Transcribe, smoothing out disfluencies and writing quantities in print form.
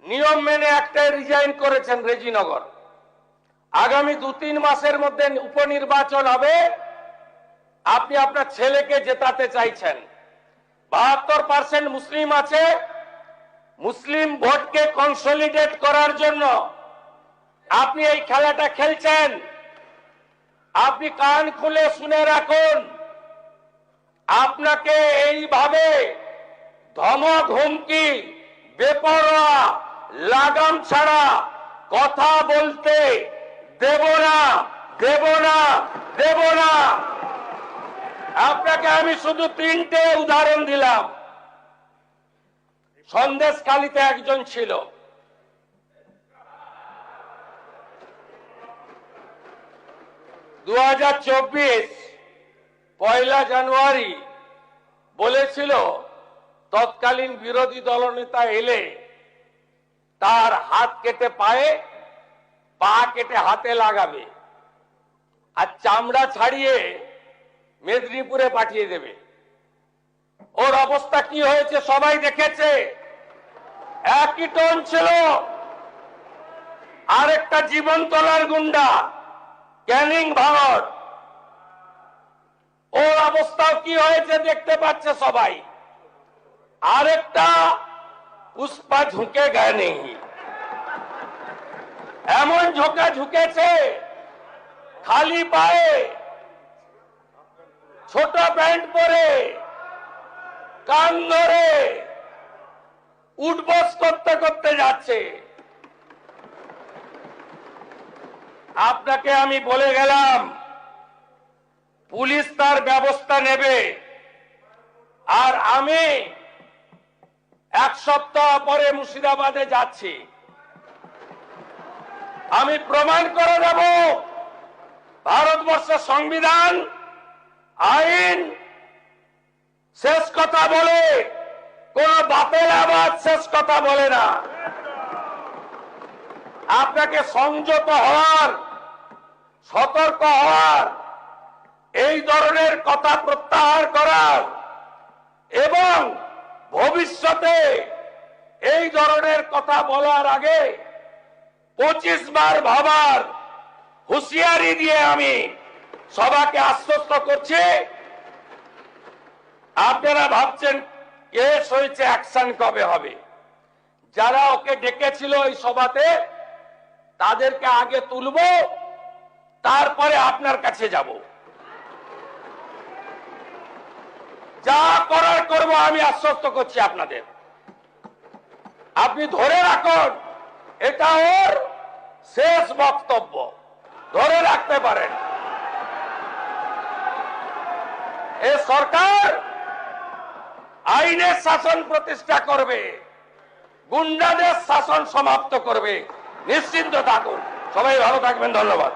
নিয়ম মেনে একটা রিজাইন করেছেন রেজিনগর। আগামী 2-3 মাসের মধ্যে উপনির্বাচন হবে। আপনি আপনার ছেলেকে জেতাতে চাইছেন। 72% মুসলিম আছে। মুসলিম ভোটকে কনসলিডেট করার জন্য আপনি এই খেলাটা খেলছেন। আপনি কান খুলে শুনে রাখুন, আপনাকে এইভাবে ধমক হুমকি বেপরোয়া লাগাম ছাড়া কথা বলতে দেব না, দেব না, দেব না। আপনাকে আমি শুধু 3টে উদাহরণ দিলাম। সন্দেশখালীতে একজন ছিল, পয়লা জানুয়ারি বলেছিল তৎকালীন বিরোধী দলনেতা এলে তার হাত কেটে পায়ে, পা কেটে হাতে লাগাবে আর চামড়া ছাড়িয়ে মেদিনীপুরে পাঠিয়ে দেবে। ওর অবস্থা কি হয়েছে সবাই দেখেছে। একই টোন ছিল। আরেকটা জীবনতলার গুন্ডা ক্যানিং ভারত, ওর অবস্থাও কি হয়েছে দেখতে পাচ্ছে সবাই। আরেকটা পুষ্পা ঝুঁকে গেনি, এমন ঝোঁকা ঝুঁকেছে খালি পায়ে, ছোট প্যান্ট পরে, কান ধরে উঠবস করতে করতে যাচ্ছে। আপনাকে আমি বলে গেলাম পুলিশ তার ব্যবস্থা নেবে। আর আমি 1 সপ্তাহ পরে মুর্শিদাবাদে যাচ্ছি। আমি প্রমাণ করে দেব ভারতবর্ষের সংবিধান, আইন শেষ কথা বলে, কোন বাপের আবাদ শেষ কথা বলে না। আপনাকে সংযত হওয়ার, সতর্ক হওয়ার, এই ধরনের কথা প্রত্যাহার করার এবং ভবিষ্যতে এই ধরনের কথা বলার আগে 25 বার ভাবার হুঁশিয়ারি দিয়ে আমি সবাইকে আশ্বস্ত করছি। আপনারা ভাবছেন কেস হয়েছে, অ্যাকশন কবে হবে? যারা ওকে ডেকেছিল এই সভাতে তাদেরকে আগে তুলব, তারপরে আপনার কাছে যাব। যা করার করব, আমি আশ্বস্ত করছি আপনাদের। আপনি ধরে রাখুন, এটা ওর শেষ বক্তব্য, ধরে রাখতে পারেন। এ সরকার আইনের শাসন প্রতিষ্ঠা করবে, গুন্ডাদের শাসন সমাপ্ত করবে, নিশ্চিন্ত থাকুন। সবাই ভালো থাকবেন। ধন্যবাদ।